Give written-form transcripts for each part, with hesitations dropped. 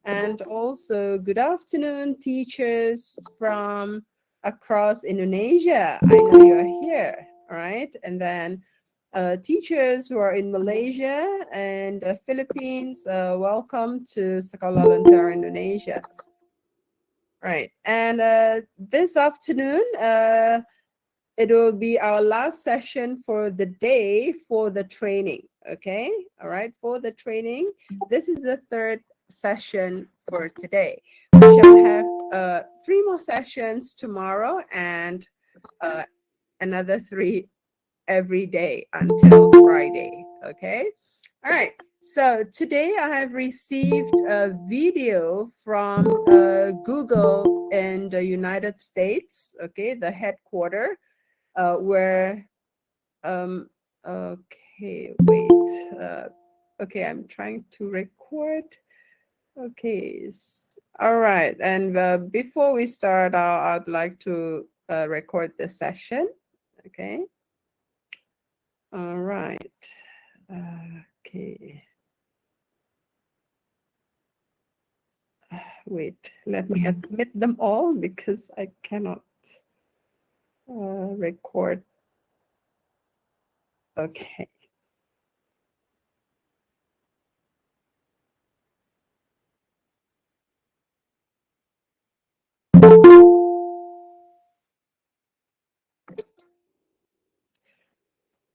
And also, good afternoon, teachers from across Indonesia. I know you're here, all right? And then teachers who are in Malaysia and the Philippines, welcome to Sekolah Lentera Indonesia. Right. And this afternoon, it will be our last session for the day for the training. Okay. All right. For the training, this is the third session for today. We shall have 3 more sessions tomorrow and another 3 every day until Friday. Okay. All right. So today I have received a video from Google in the United States. Okay, the headquarters where okay, wait. Okay, I'm trying to record. Okay, all right. And before we start, I'd like to record the session. Okay. All right. Okay. Wait, let me admit them all because I cannot record. Okay.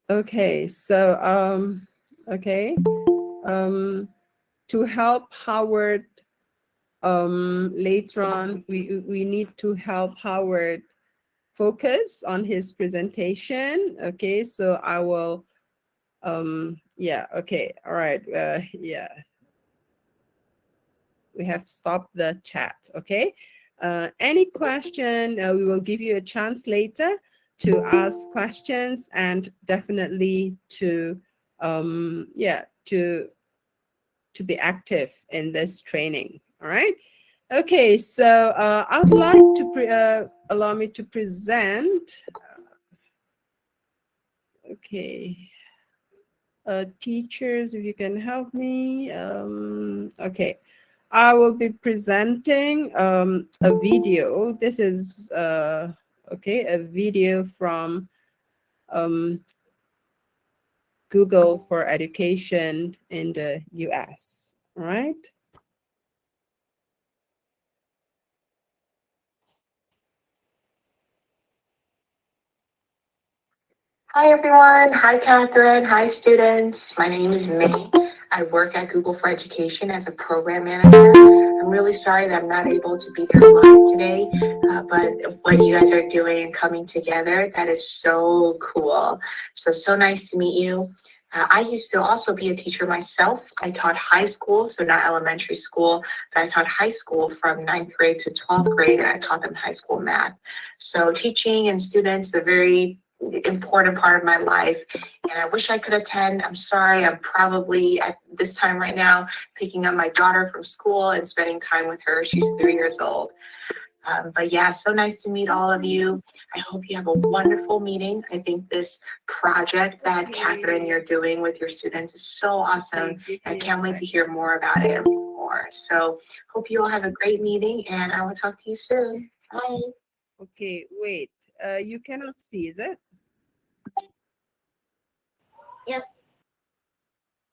Okay, so okay. To help Howard later on, we need to help Howard focus on his presentation. Okay, so I will yeah, okay, all right, yeah, we have stopped the chat. Okay, any question, we will give you a chance later to ask questions and definitely to yeah, to be active in this training. All right. Okay, so I'd like to allow me to present. Okay, teachers, if you can help me. Okay, I will be presenting a video. This is okay, a video from Google for Education in the US. All right. Hi everyone. Hi Catherine. Hi students. My name is May. I work at Google for Education as a program manager. I'm really sorry that I'm not able to be there live today, but what you guys are doing and coming together, that is so cool. So nice to meet you. I used to also be a teacher myself. I taught high school, so not elementary school, but I taught high school from 9th grade to 12th grade, and I taught them high school math. So teaching and students are very important part of my life, and I wish I could attend. I'm sorry, I'm probably at this time right now picking up my daughter from school and spending time with her. She's 3 years old. But yeah, so nice to meet all of you. I hope you have a wonderful meeting. I think this project that Catherine, you're doing with your students is so awesome. I can't wait to hear more about it more. So hope you all have a great meeting, and I will talk to you soon. Bye. Okay, wait. You cannot see, is it? Yes.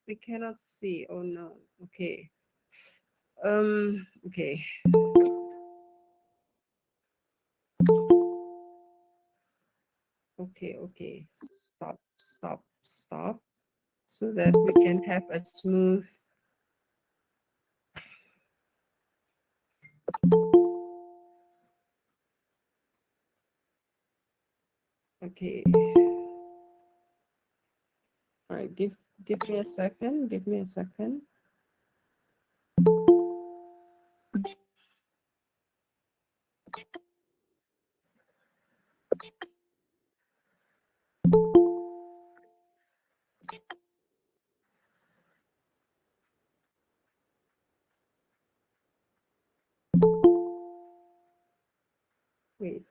We cannot see. Oh no. Okay. Okay. Okay. Stop. So that we can have a smooth. Okay. All right. Give me a second. Give me a second. Wait.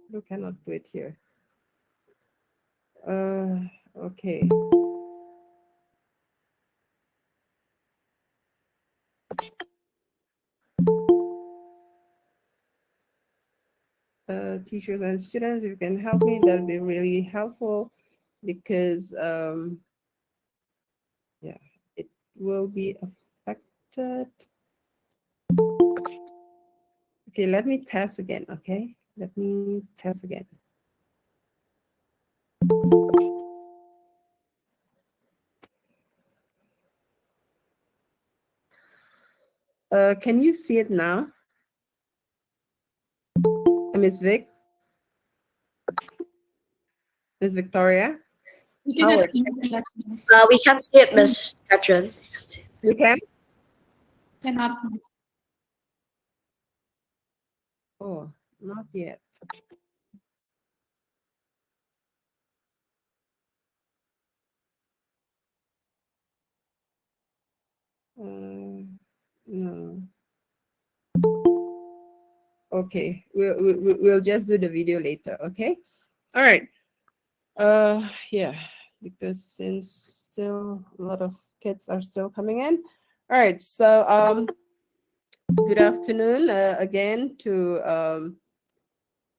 Still cannot do it here. Okay. teachers and students, if you can help me, that'll be really helpful, because yeah, it will be affected. Okay, let me test again. Okay, let me test again. Can you see it now? Miss Vic? Miss Victoria? We cannot Howard, see it, Miss. We can't see it, Miss Catherine. you can? Cannot. Oh, not yet. No. Okay, we'll just do the video later. Okay. All right. Yeah, because since still a lot of kids are still coming in. All right. So good afternoon again to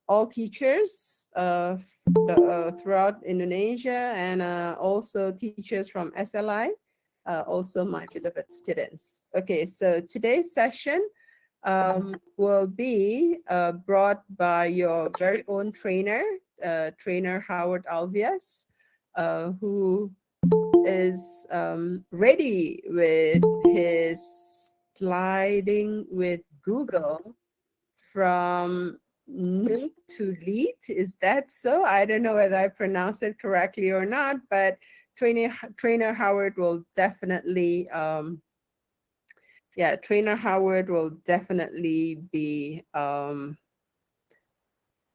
all teachers throughout Indonesia, and also teachers from SLI, also my beloved students. Okay, so today's session will be brought by your very own trainer, trainer Howard Alvias, who is ready with his sliding with Google from noob to lead. Is that so? I don't know whether I pronounced it correctly or not, but trainer Howard will definitely trainer Howard will definitely be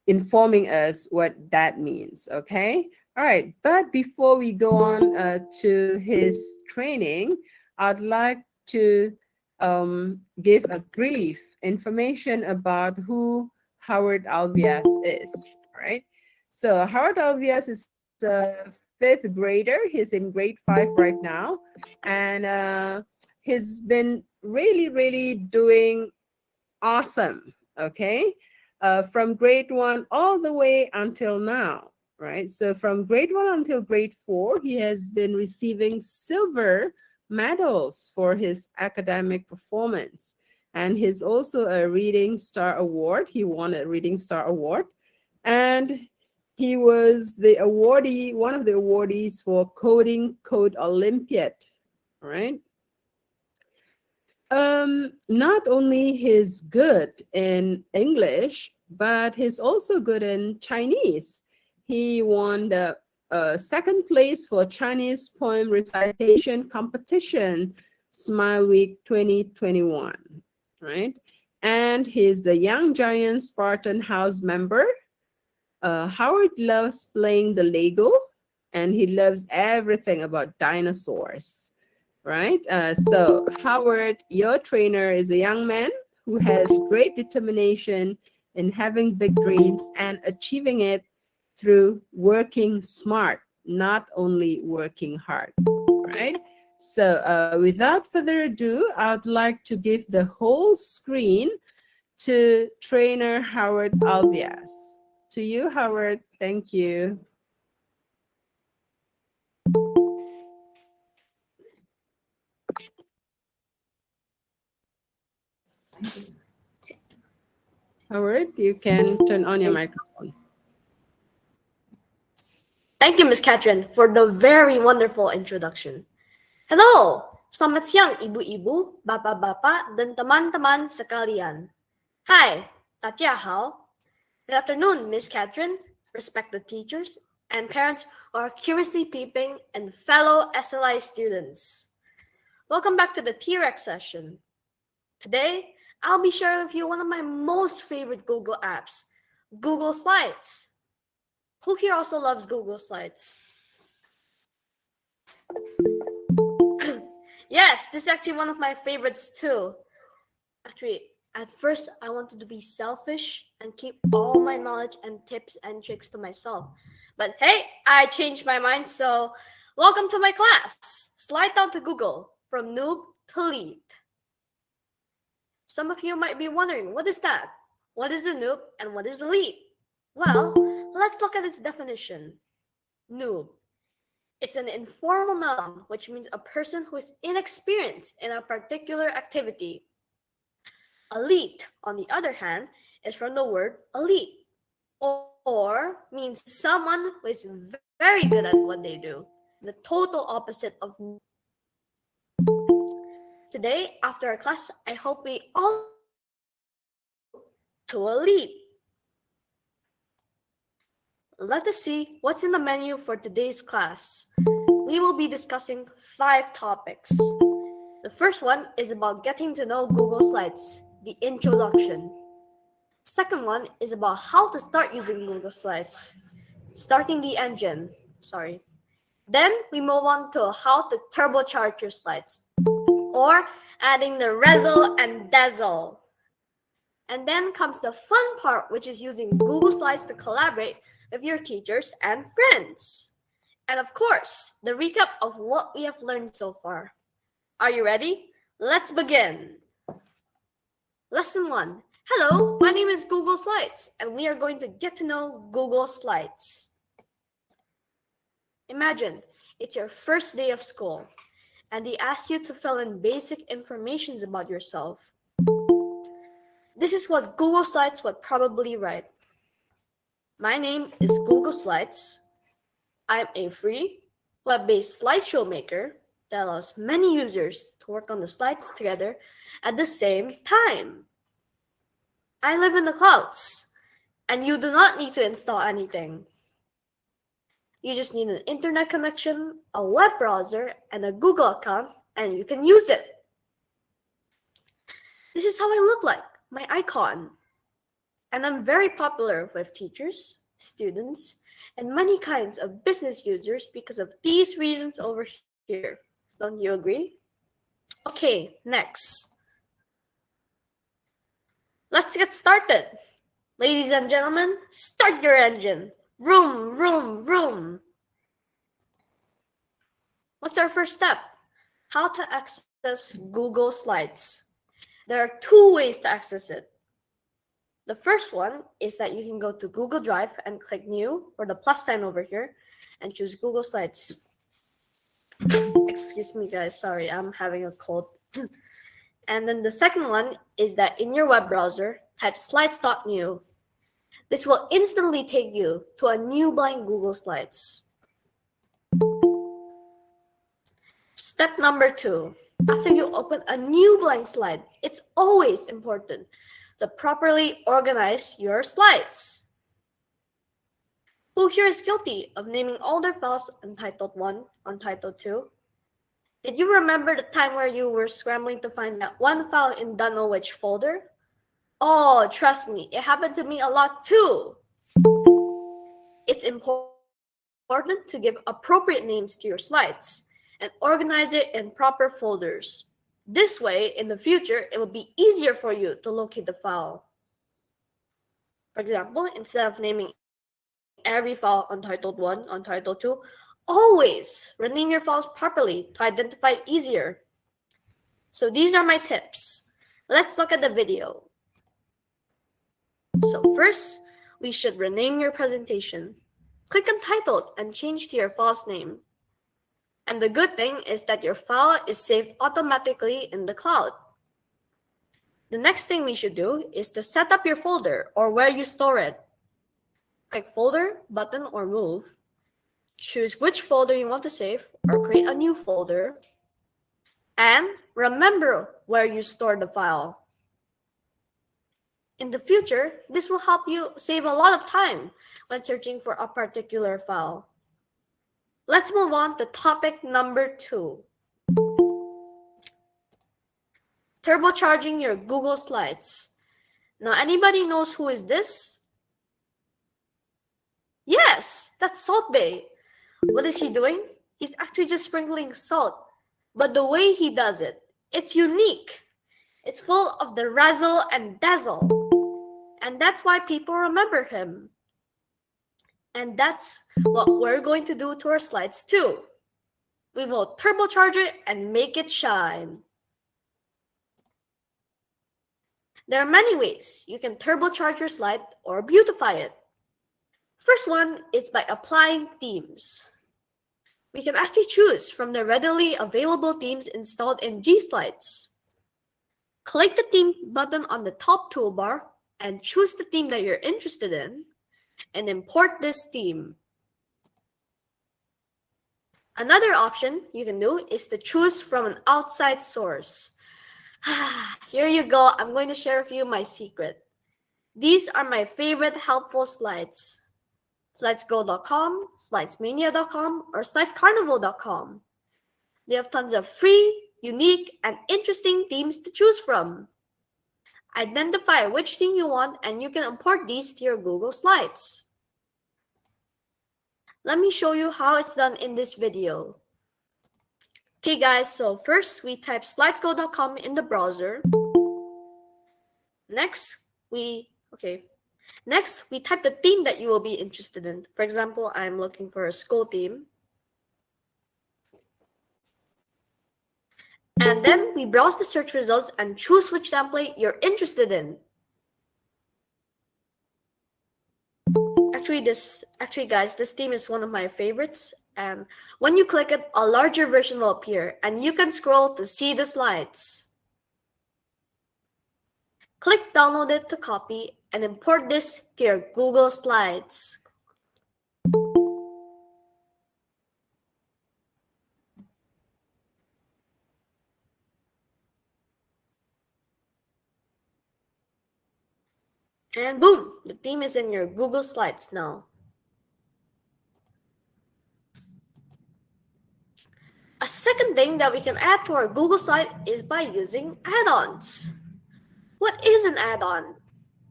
informing us what that means. Okay. All right. But before we go on to his training, I'd like to give a brief information about who Howard Alvias is. All right. So Howard Alvias is a fifth grader. He's in grade 5 right now, and he's been really doing awesome. Okay. From grade 1 all the way until now, right? So from grade 1 until grade 4, he has been receiving silver medals for his academic performance. And he's also a Reading Star Award. He won a Reading Star Award. And he was the awardee, one of the awardees for Coding Code Olympiad, right? Not only he's good in English, but he's also good in Chinese. He won the second place for Chinese poem recitation competition, Smile Week 2021, right? And he's the Young Giant Spartan House member. Howard loves playing the Lego, and he loves everything about dinosaurs, right? So Howard, your trainer, is a young man who has great determination in having big dreams and achieving it through working smart, not only working hard, right? So without further ado, I'd like to give the whole screen to trainer Howard Alvias. To you, Howard. Thank you. Howard, you can turn on your microphone. Thank you, Miss Catherine, for the very wonderful introduction. Hello! Selamat siang, ibu-ibu, bapak-bapak, dan teman-teman sekalian. Hi, Hao. Good afternoon, Miss Catherine, respected teachers, and parents who are curiously peeping, and fellow SLI students. Welcome back to the T-Rex session. Today, I'll be sharing with you one of my most favorite Google apps, Google Slides. Who here also loves Google Slides? Yes, this is actually one of my favorites too. Actually, at first, I wanted to be selfish and keep all my knowledge and tips and tricks to myself. But hey, I changed my mind, so welcome to my class. Slide down to Google, from noob to lead. Some of you might be wondering, what is that? What is a noob and what is a lead? Well, let's look at its definition. Noob. It's an informal noun, which means a person who is inexperienced in a particular activity. Elite, on the other hand, is from the word elite, or means someone who is very good at what they do. The total opposite of noob. Today, after our class, I hope we all to elite. Let us see what's in the menu for today's class. We will be discussing 5 topics. The first one is about getting to know Google Slides, the introduction. Second one is about how to start using Google Slides, starting the engine. Then we move on to how to turbocharge your slides, or adding the razzle and dazzle. And then comes the fun part, which is using Google Slides to collaborate with your teachers and friends. And of course, the recap of what we have learned so far. Are you ready? Let's begin. Lesson 1. Hello, my name is Google Slides, and we are going to get to know Google Slides. Imagine it's your first day of school, and they ask you to fill in basic information about yourself. This is what Google Slides would probably write. My name is Google Slides. I am a free, web-based slideshow maker that allows many users to work on the slides together at the same time. I live in the clouds, and you do not need to install anything. You just need an internet connection, a web browser, and a Google account, and you can use it. This is how I look like, my icon. And I'm very popular with teachers, students, and many kinds of business users because of these reasons over here. Don't you agree? Okay, next. Let's get started. Ladies and gentlemen, start your engine. Vroom, vroom, vroom. What's our first step? How to access Google Slides. There are 2 ways to access it. The first one is that you can go to Google Drive and click New, or the plus sign over here, and choose Google Slides. Excuse me, guys. Sorry, I'm having a cold. And then the second one is that in your web browser, type slides.new. This will instantly take you to a new blank Google Slides. Step number 2. After you open a new blank slide, it's always important to properly organize your slides. Who here is guilty of naming all their files Untitled 1, Untitled 2? Did you remember the time where you were scrambling to find that one file in don't know which folder? Oh, trust me, it happened to me a lot too. It's important to give appropriate names to your slides and organize it in proper folders. This way, in the future, it will be easier for you to locate the file. For example, instead of naming every file Untitled 1, Untitled 2, always rename your files properly to identify it easier. So these are my tips. Let's look at the video. So first, we should rename your presentation. Click Untitled and change to your file's name. And the good thing is that your file is saved automatically in the cloud. The next thing we should do is to set up your folder or where you store it. Click Folder button or Move. Choose which folder you want to save or create a new folder. And remember where you store the file. In the future, this will help you save a lot of time when searching for a particular file. Let's move on to topic number 2. Turbocharging your Google Slides. Now, anybody knows who is this? Yes, that's Salt Bae. What is he doing? He's actually just sprinkling salt. But the way he does it, it's unique. It's full of the razzle and dazzle. And that's why people remember him. And that's what we're going to do to our slides too. We will turbocharge it and make it shine. There are many ways you can turbocharge your slide or beautify it. First one is by applying themes. We can actually choose from the readily available themes installed in G Slides. Click the theme button on the top toolbar and choose the theme that you're interested in and import this theme. Another option you can do is to choose from an outside source. Here you go. I'm going to share with you my secret. These are my favorite helpful slides. Slidesgo.com, slidesmania.com, or slidescarnival.com. They have tons of free, unique, and interesting themes to choose from. Identify which theme you want and you can import these to your Google Slides. Let me show you how it's done in this video. Okay guys, so first we type slidesgo.com in the browser. Next, we type the theme that you will be interested in. For example, I'm looking for a school theme. And then we browse the search results and choose which template you're interested in. Actually guys, this theme is one of my favorites. And when you click it, a larger version will appear and you can scroll to see the slides. Click download it to copy and import this to your Google Slides. And boom, the theme is in your Google Slides now. A second thing that we can add to our Google Slide is by using add-ons. What is an add-on?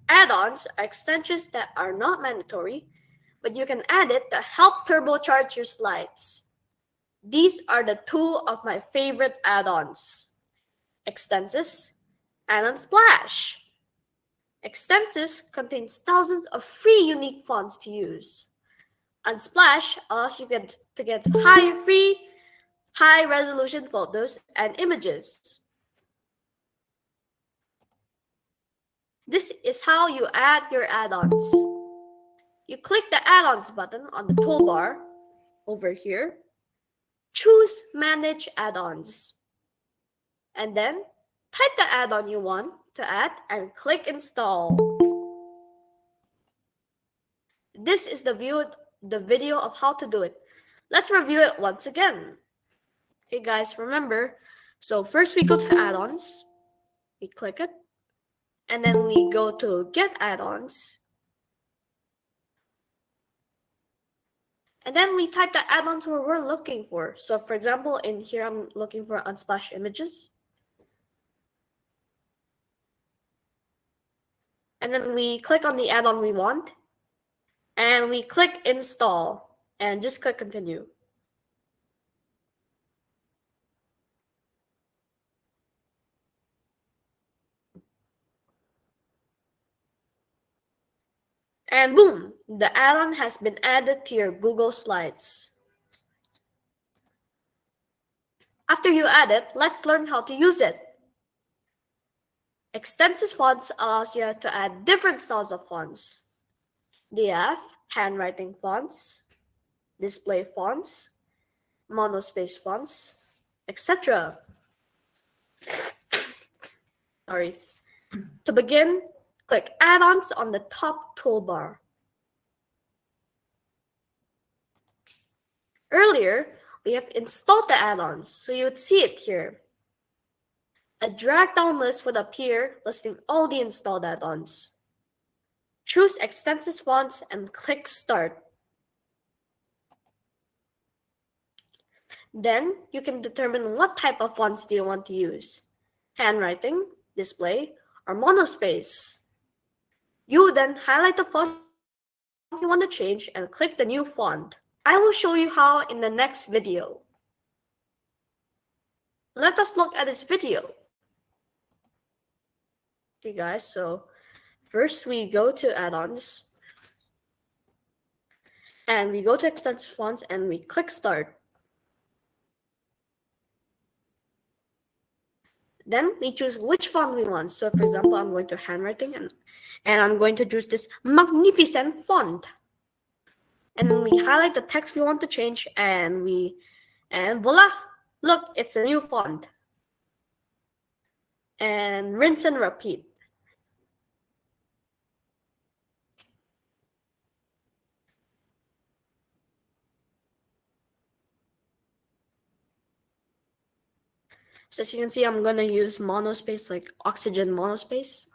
Add-ons are extensions that are not mandatory, but you can add it to help turbocharge your slides. These are the two of my favorite add-ons: Extenses and Unsplash. Extenses contains thousands of free unique fonts to use. Unsplash allows you to get high resolution photos and images. This is how you add your add-ons. You click the add-ons button on the toolbar over here, choose Manage Add-ons, and then type the add-on you want to add and click Install. This is the video of how to do it. Let's review it once again. Okay guys, remember, so first we go to add-ons, we click it, and then we go to Get Add-ons, and then we type the add-ons we're looking for. So for example, in here I'm looking for Unsplash images. And then we click on the add-on we want, and we click Install, and just click Continue. And boom, the add-on has been added to your Google Slides. After you add it, let's learn how to use it. Extensive fonts allows you to add different styles of fonts. They have handwriting fonts, display fonts, monospace fonts, etc. Sorry. To begin, click Add-ons on the top toolbar. Earlier, we have installed the add-ons, so you would see it here. A drag-down list would appear listing all the installed add-ons. Choose Extensive Fonts and click Start. Then, you can determine what type of fonts do you want to use: handwriting, display, or monospace. You then highlight the font you want to change and click the new font. I will show you how in the next video. Let us look at this video. Okay guys, so first we go to add-ons and we go to extensive fonts and we click Start. Then we choose which font we want. So for example, I'm going to handwriting and I'm going to choose this magnificent font. and then we highlight the text we want to change, and voila, look, it's a new font. And rinse and repeat. So as you can see, I'm gonna use monospace, like oxygen monospace.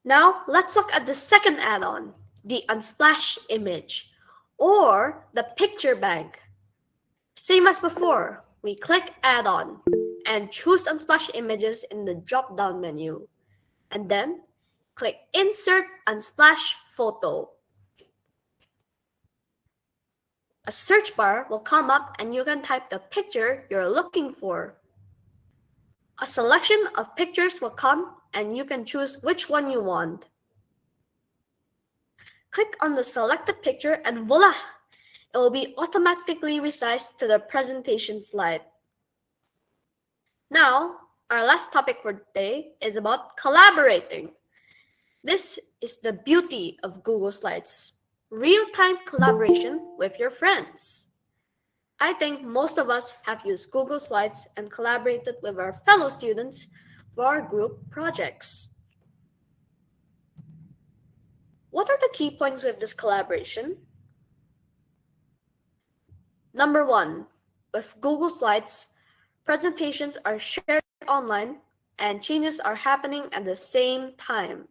Now, let's look at the second add-on, the Unsplash image, or the picture bank. Same as before, we click Add-on and choose Unsplash images in the drop-down menu, and then click Insert Unsplash Photo. A search bar will come up and you can type the picture you're looking for. A selection of pictures will come and you can choose which one you want. Click on the selected picture and voila! It will be automatically resized to the presentation slide. Now, our last topic for today is about collaborating. This is the beauty of Google Slides. Real-time collaboration with your friends. I think most of us have used Google Slides and collaborated with our fellow students for our group projects. What are the key points with this collaboration? Number 1, with Google Slides, presentations are shared online and changes are happening at the same time.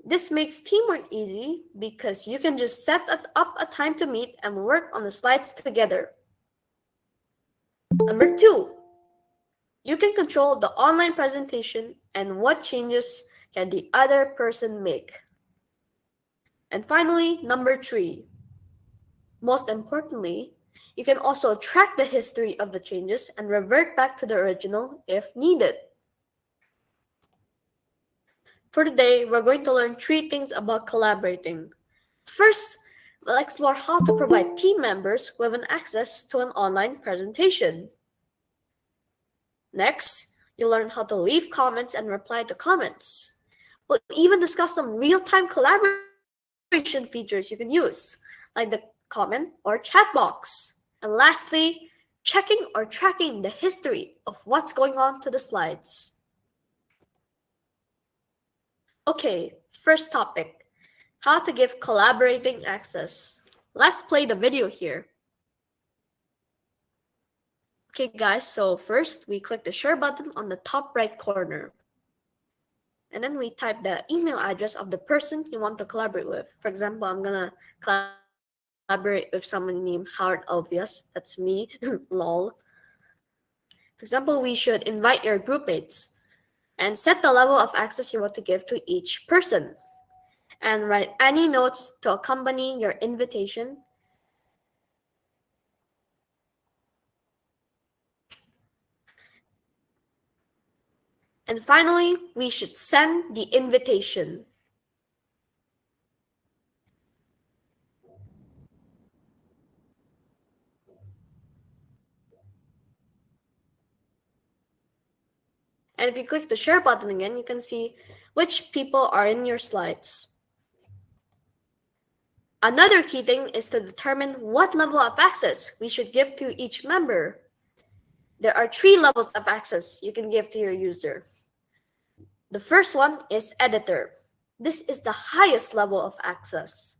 This makes teamwork easy because you can just set up a time to meet and work on the slides together. Number 2, you can control the online presentation and what changes can the other person make. And finally, number 3, most importantly, you can also track the history of the changes and revert back to the original if needed. For today, we're going to learn 3 things about collaborating. First, we'll explore how to provide team members with an access to an online presentation. Next, you'll learn how to leave comments and reply to comments. We'll even discuss some real-time collaboration features you can use, like the comment or chat box. And lastly, checking or tracking the history of what's going on to the slides. Okay, first topic, how to give collaborating access. Let's play the video here. Okay guys, so first we click the share button on the top right corner. And then we type the email address of the person you want to collaborate with. For example, I'm gonna collaborate with someone named Howard Obvious. That's me, lol. For example, we should invite your group mates and set the level of access you want to give to each person. And write any notes to accompany your invitation. And finally, we should send the invitation. And if you click the share button again, you can see which people are in your slides. Another key thing is to determine what level of access we should give to each member. There are 3 levels of access you can give to your user. The first one is editor. This is the highest level of access.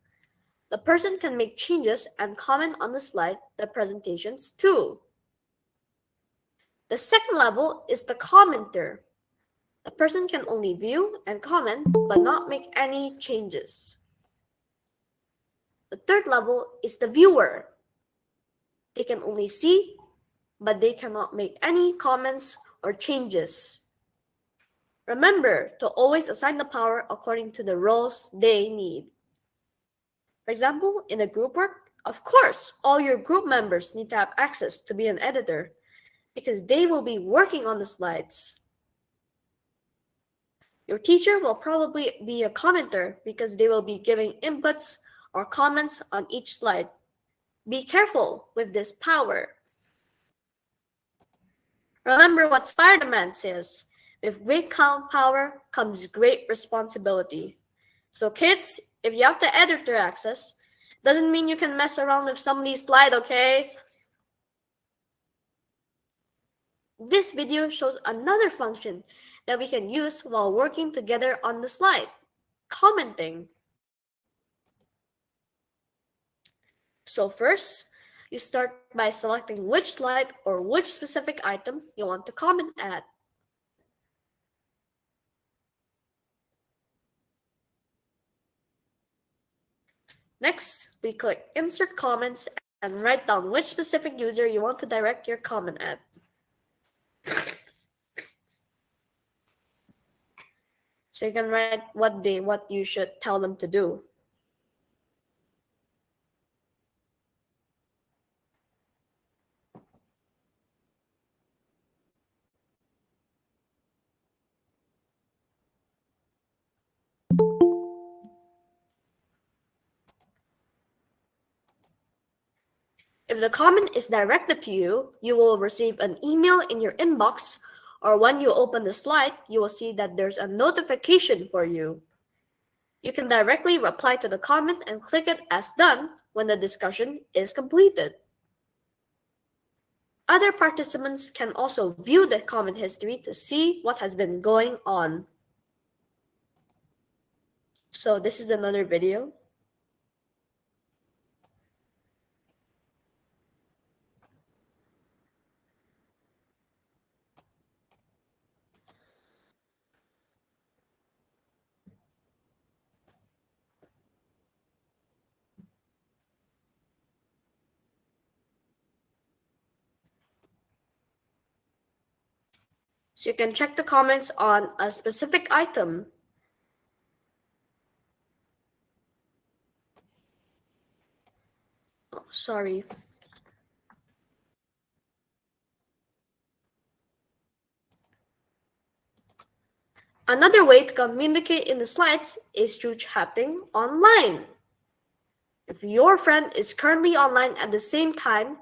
The person can make changes and comment on the slide, the presentations too. The second level is the commenter. The person can only view and comment but not make any changes. The third level is the viewer. They can only see, but they cannot make any comments or changes. Remember to always assign the power according to the roles they need. For example, in a group work, of course, all your group members need to have access to be an editor because they will be working on the slides. Your teacher will probably be a commenter because they will be giving inputs or comments on each slide. Be careful with this power. Remember what Spider-Man says, with great power comes great responsibility. So kids, if you have the editor access, doesn't mean you can mess around with somebody's slide, okay? This video shows another function that we can use while working together on the slide, commenting. So first, you start by selecting which slide or which specific item you want to comment at. Next, we click Insert Comments and write down which specific user you want to direct your comment at. So you can write what you should tell them to do. If the comment is directed to you, you will receive an email in your inbox, or when you open the slide, you will see that there's a notification for you. You can directly reply to the comment and click it as done when the discussion is completed. Other participants can also view the comment history to see what has been going on. So this is another video. So you can check the comments on a specific item. Oh, sorry. Another way to communicate in the slides is through chatting online. If your friend is currently online at the same time,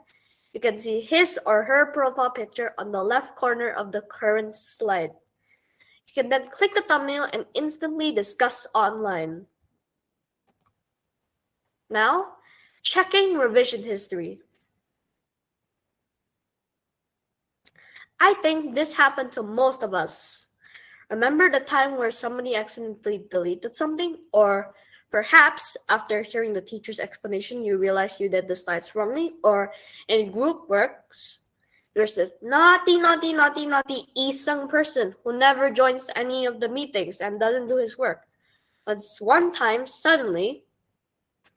you can see his or her profile picture on the left corner of the current slide. You can then click the thumbnail and instantly discuss online. Now, checking revision history. I think this happened to most of us. Remember the time where somebody accidentally deleted something? Or perhaps after hearing the teacher's explanation, you realize you did the slides wrongly? Or in group works, there's this naughty isang person who never joins any of the meetings and doesn't do his work. But one time, suddenly,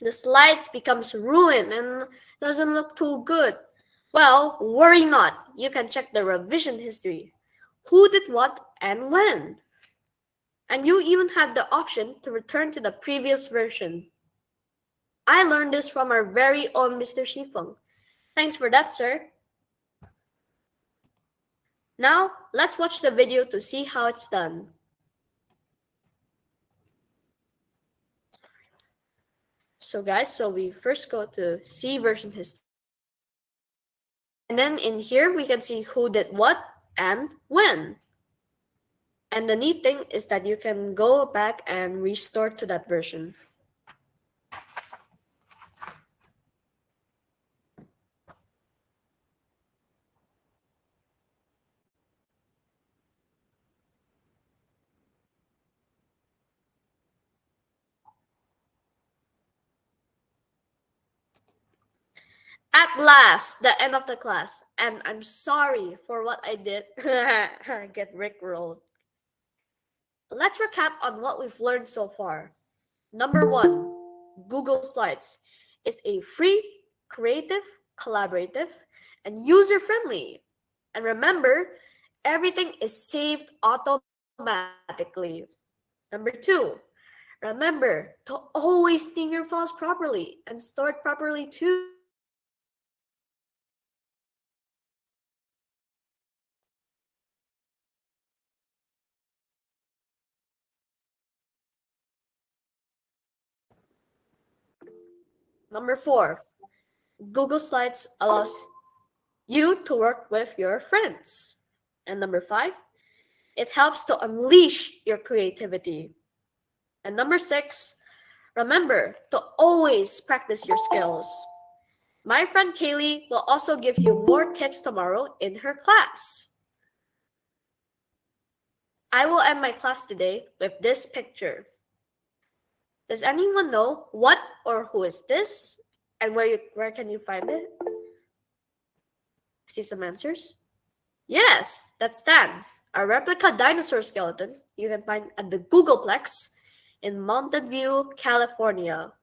the slides becomes ruined and doesn't look too good. Well, worry not. You can check the revision history. Who did what and when? And you even have the option to return to the previous version. I learned this from our very own Mr. Shifeng. Thanks for that, sir. Now, let's watch the video to see how it's done. So guys, we first go to see version history. And then in here, we can see who did what and when. And the neat thing is that you can go back and restore to that version. At last, the end of the class. And I'm sorry for what I did. Get rickrolled. Let's recap on what we've learned so far. Number 1, Google Slides is a free, creative, collaborative, and user-friendly. And remember, everything is saved automatically. Number 2, remember to always name your files properly and store it properly too. Number 4, Google Slides allows you to work with your friends. And number 5, it helps to unleash your creativity. And number 6, remember to always practice your skills. My friend Kaylee will also give you more tips tomorrow in her class. I will end my class today with this picture. Does anyone know what or who is this? And where can you find it? See some answers? Yes, that's Stan, a replica dinosaur skeleton you can find at the Googleplex in Mountain View, California.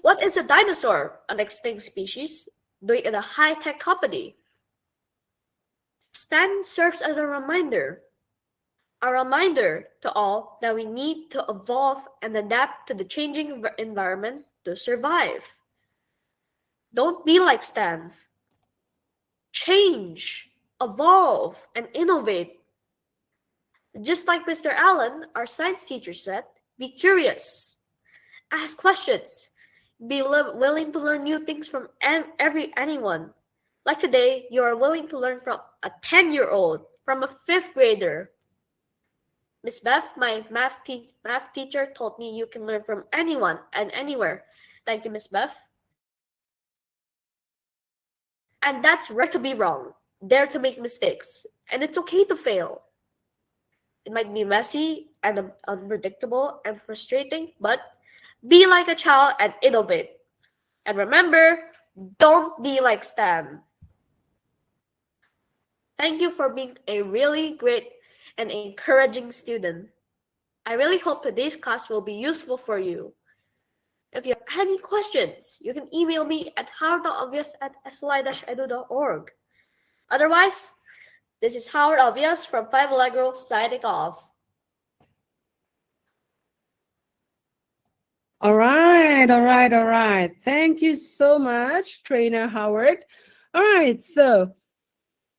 What is a dinosaur, an extinct species, doing in a high-tech company? Stan serves as a reminder to all that we need to evolve and adapt to the changing environment to survive. Don't be like Stan. Change, evolve, and innovate. Just like Mr. Allen, our science teacher said, be curious. Ask questions. Be willing to learn new things from anyone. Like today, you are willing to learn from a 10-year-old, from a 5th grader. Miss Beth, my math teacher, told me you can learn from anyone and anywhere. Thank you, Miss Beth. And that's rare to be wrong, dare to make mistakes, and it's okay to fail. It might be messy and unpredictable and frustrating, but be like a child and innovate. And remember, don't be like Stan. Thank you for being a really great and encouraging student. I really hope today's class will be useful for you. If you have any questions, you can email me at howardobvious@sli-edu.org. Otherwise, this is Howard Obvious from 5 Allegro signing off. All right. Thank you so much, Trainer Howard. All right, so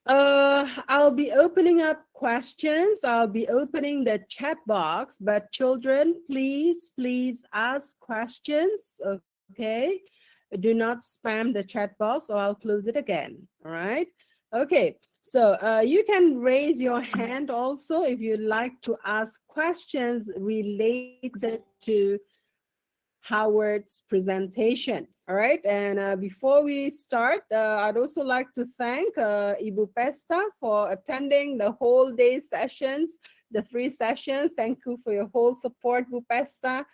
I'll be opening up questions. I'll be opening the chat box, but children, please ask questions, okay? Do not spam the chat box or I'll close it again, all right? Okay, so you can raise your hand also if you'd like to ask questions related to Howard's presentation. All right, and before we start, I'd also like to thank Ibu Pesta for attending the whole day sessions, the 3 sessions. Thank you for your whole support, Bu Pesta.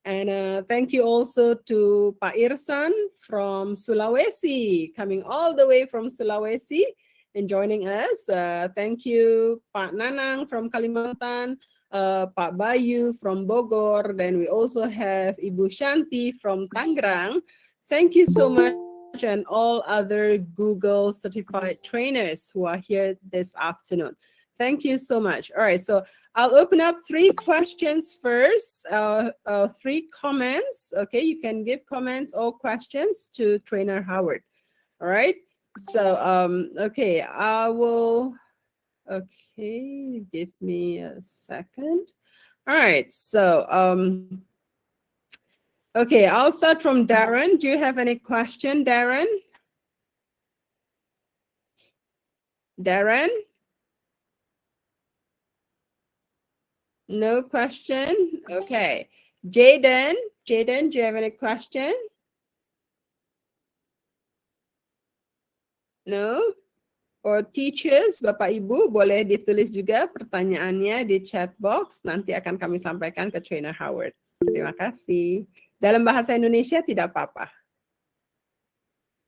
And thank you also to Pak Irsan from Sulawesi, coming all the way from Sulawesi and joining us. Thank you, Pak Nanang from Kalimantan, Pak Bayu from Bogor. Then we also have Ibu Shanti from Tangerang. Thank you so much, and all other Google certified trainers who are here this afternoon. Thank you so much. All right, so I'll open up 3 questions first, 3 comments. Okay, you can give comments or questions to Trainer Howard. All right, so okay, I will. Okay, give me a second. All right, so okay, I'll start from Darren. Do you have any question, Darren? Darren? No question? Okay. Jaden, do you have any question? No? Or teachers, Bapak Ibu, boleh ditulis juga pertanyaannya di chat box. Nanti akan kami sampaikan ke Trainer Howard. Terima kasih. Dalam bahasa Indonesia tidak apa-apa.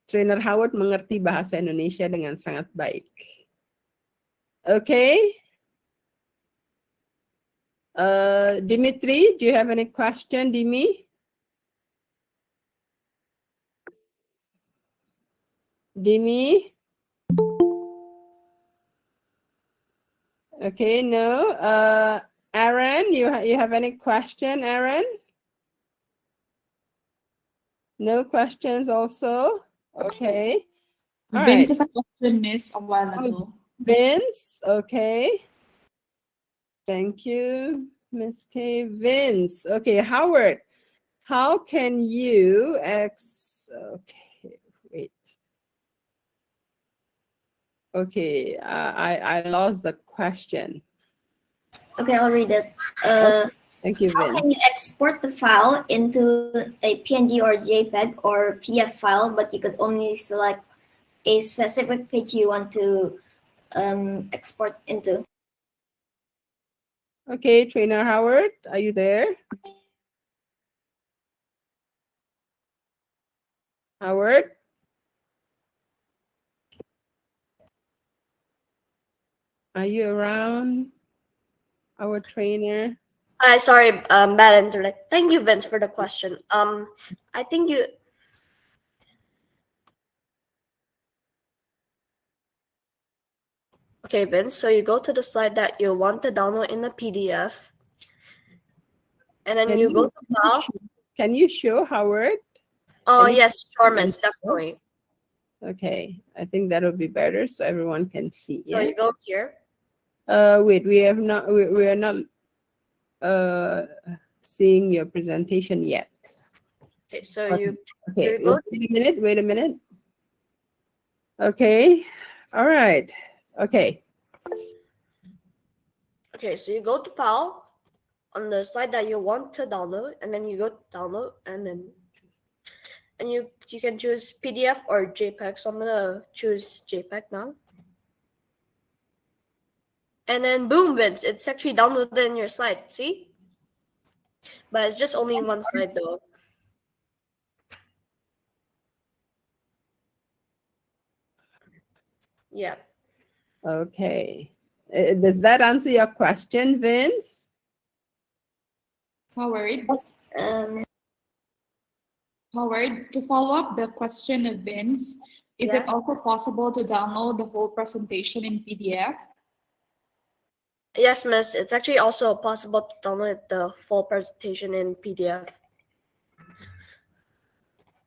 Trainer Howard mengerti bahasa Indonesia dengan sangat baik. Okay. Dimitri, do you have any question, Dimi? Dimi? Okay, no. Aaron, you have any question, Aaron? No questions also? Okay. All Vince right. has a question, Miss, a while ago. Vince, okay. Thank you, Miss K. Vince, okay. Howard, how can you okay. Okay, I lost the question. Okay, I'll read it. Thank you, How Vin. can you export the file into a PNG or JPEG or PDF file, but you could only select a specific page you want to export into? Okay, Trainer Howard, are you there? Howard? Are you around, our trainer? Sorry, bad internet. Thank you, Vince, for the question. I think you. Okay, Vince. So you go to the slide that you want to download in the PDF, and then you go to file. Can you show Howard? Oh Can you- yes, sure, Miss, definitely. Okay, I think that would be better so everyone can see. So Yeah. you go here. Wait, we have not. We are not seeing your presentation yet. Okay, so Okay. you Okay, go. wait a minute. Wait a minute. Okay. All right. Okay. Okay, so you go to file on the slide that you want to download, and then you go to download, and you can choose PDF or JPEG. So I'm gonna choose JPEG now. And then boom, Vince, it's actually downloaded in your slide. See? But it's just only one slide though. Yeah. Okay. Does that answer your question, Vince? Howard, Um, Howard, to follow up the question of Vince, is it also possible to download the whole presentation in PDF? Yes, Miss. It's actually also possible to download the full presentation in PDF.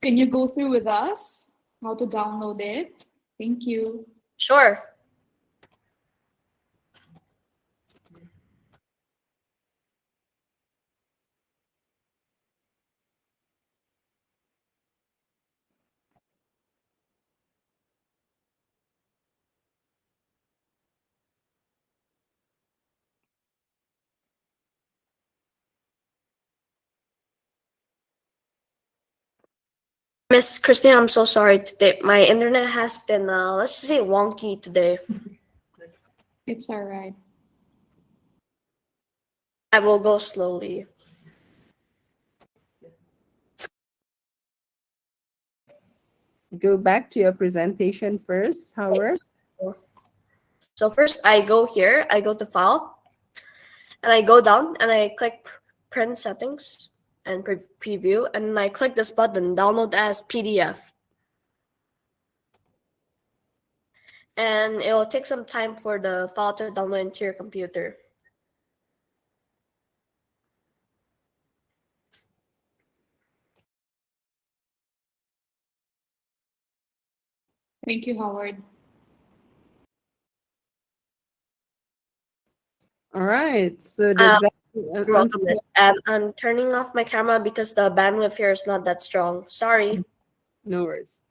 Can you go through with us how to download it? Thank you. Sure. Miss Christine, I'm so sorry today. My internet has been, let's just say, wonky today. It's all right. I will go slowly. Go back to your presentation first, Howard. So first I go here, I go to file, and I go down and I click print settings and preview, and I click this button, download as PDF. And it will take some time for the file to download into your computer. Thank you, Howard. All right. So does that You're welcome, Miss. And I'm turning off my camera because the bandwidth here is not that strong. Sorry. No worries.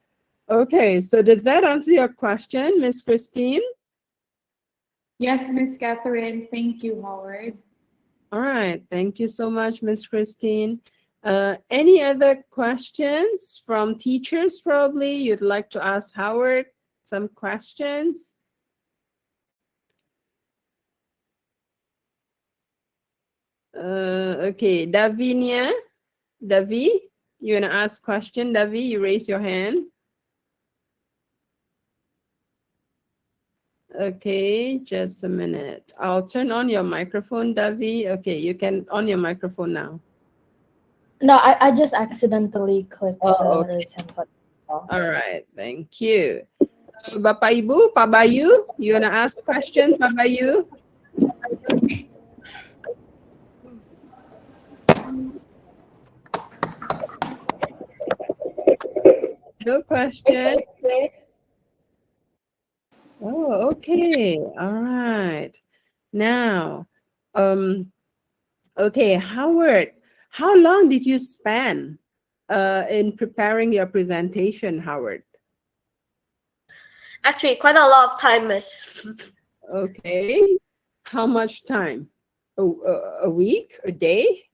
Okay, so does that answer your question, Miss Christine? Yes, Miss Catherine. Thank you, Howard. All right, thank you so much, Miss Christine. Any other questions from teachers probably you'd like to ask Howard? Some questions? Okay, Davinia. Davi, you wanna ask question? Davi, you raise your hand. Okay, just a minute. I'll turn on your microphone, Davi. Okay, you can on your microphone now. No, I just accidentally clicked the okay. raise hand button. So. All right, thank you. Bapak Ibu, Pak Bayu, you wanna ask question, Pak Bayu? No question. Oh, okay. All right. Now, okay, Howard, how long did you spend in preparing your presentation, Howard? Actually, quite a lot of time, Miss. Okay. How much time? A week? A day?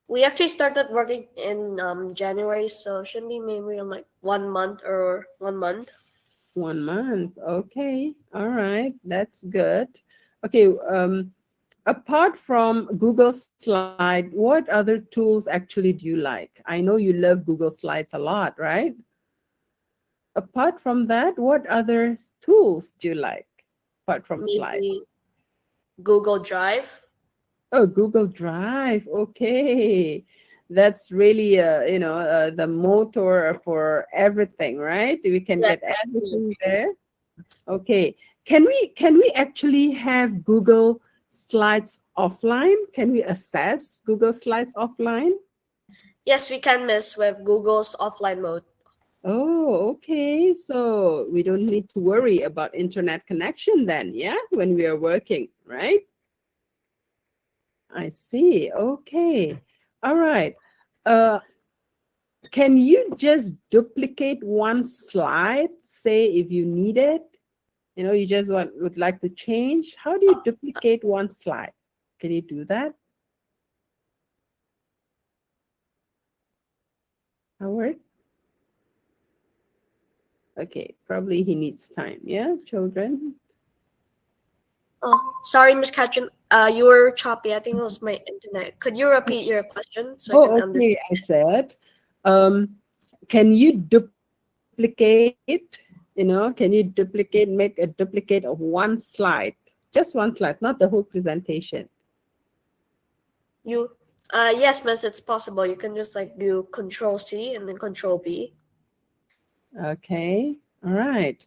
We actually started working in January, so shouldn't be maybe in like 1 month or 1 month. 1 month. Okay. All right. That's good. Okay. Apart from Google Slide, what other tools actually do you like? I know you love Google Slides a lot, right? Apart from that, what other tools do you like apart from Maybe slides? Google Drive. Oh, Google Drive. Okay. That's really, the motor for everything, right? We can Yes, get actually. everything there. Okay. Can we actually have Google Slides offline? Can we access Google Slides offline? Yes, we can, Miss, with Google's offline mode. Oh, okay. So we don't need to worry about internet connection then, yeah, when we are working, right? I see. Okay. All right. Uh, can you just duplicate one slide, say if you need it? You just would like to change. How do you duplicate one slide? Can you do that, Howard? Okay, probably he needs time. Yeah, children. Oh, sorry, Miss Catherine. You were choppy. I think it was my internet. Could you repeat your question so I can Oh, understand? okay. I said, um, can you duplicate? Can you duplicate, make a duplicate of one slide, just one slide, not the whole presentation? Yes, Miss, it's possible. You can just like do Control C and then Control V. Okay. All right.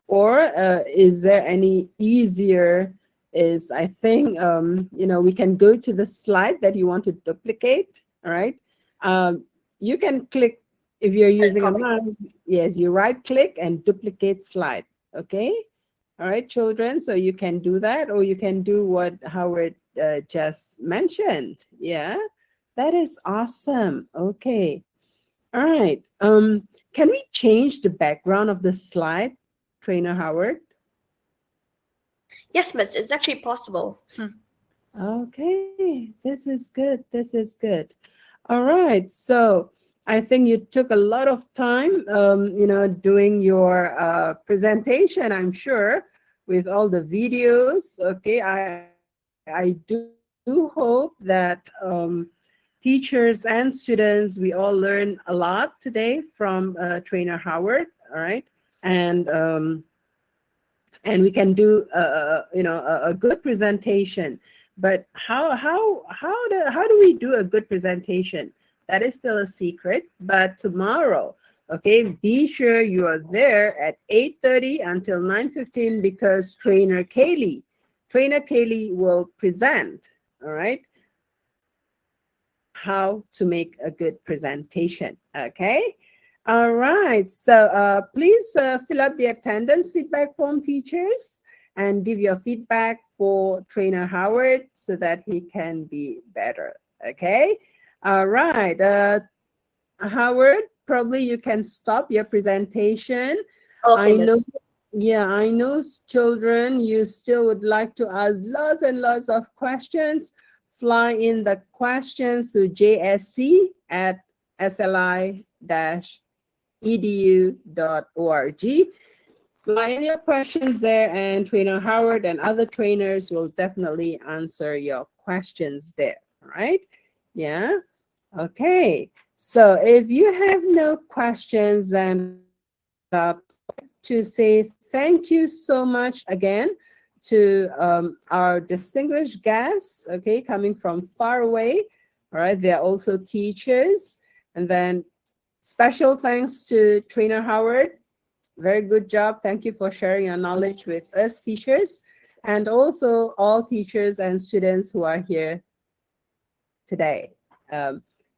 Or is there any easier? Is I think we can go to the slide that you want to duplicate. All right. You can click if you're And using a copy. mouse. Yes, you right click and duplicate slide. Okay. All right, children. So you can do that, or you can do what Howard just mentioned. Yeah, that is awesome. Okay. All right. Can we change the background of the slide, Trainer Howard? Yes, Miss, it's actually possible. Okay, this is good. This is good. All right. So I think you took a lot of time, doing your presentation, I'm sure, with all the videos. Okay, I do hope that teachers and students, we all learn a lot today from Trainer Howard. All right, and we can do a good presentation. But how do we do a good presentation? That is still a secret. But tomorrow, okay, be sure you are there at 8:30 until 9:15, because Trainer Kaylee will present. All right, how to make a good presentation. Okay. All right. So please fill up the attendance feedback form, teachers, and give your feedback for Trainer Howard so that he can be better. Okay. All right. Howard, probably you can stop your presentation. Okay, I know, Miss. yeah, I know, children, you still would like to ask lots and lots of questions. Fly in the questions to jsc@sli-edu.org. Fly in your questions there, and Trainer Howard and other trainers will definitely answer your questions there. All right? Yeah. Okay. So if you have no questions, then to say thank you so much again to our distinguished guests, okay, coming from far away. All right, they're also teachers. And then special thanks to Trainer Howard. Very good job. Thank you for sharing your knowledge with us, teachers, and also all teachers and students who are here today,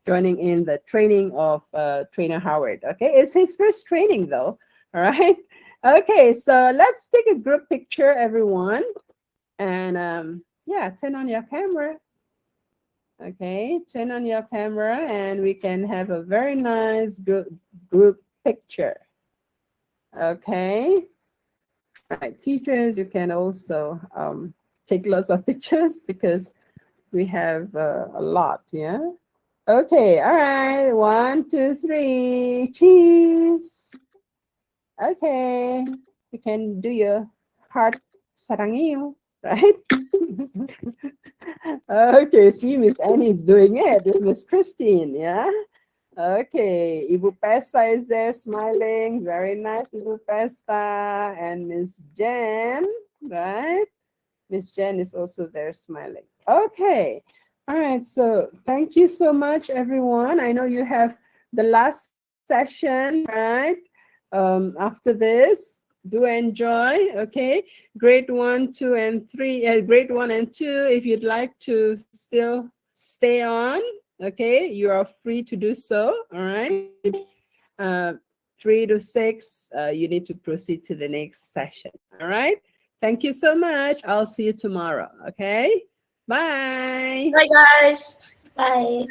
joining in the training of Trainer Howard. Okay, it's his first training though. All right. Okay, so let's take a group picture, everyone. And yeah, turn on your camera. Okay, turn on your camera, and we can have a very nice group picture. Okay. All right, teachers, you can also take lots of pictures because we have a lot, yeah? Okay, all right, 1, 2, 3, cheese. Okay, you can do your heart sarangil, right? Okay, see, Miss Annie is doing it with Miss Christine, yeah? Okay, Ibu Pesta is there smiling. Very nice, Ibu Pesta. And Miss Jen, right? Miss Jen is also there smiling. Okay. All right. So thank you so much, everyone. I know you have the last session, right? After this, do enjoy. Okay. Grade 1, 2, and 3. Grade 1 and 2. If you'd like to still stay on, okay, you are free to do so. All right. 3 to 6, you need to proceed to the next session. All right. Thank you so much. I'll see you tomorrow. Okay. Bye. Bye, guys. Bye.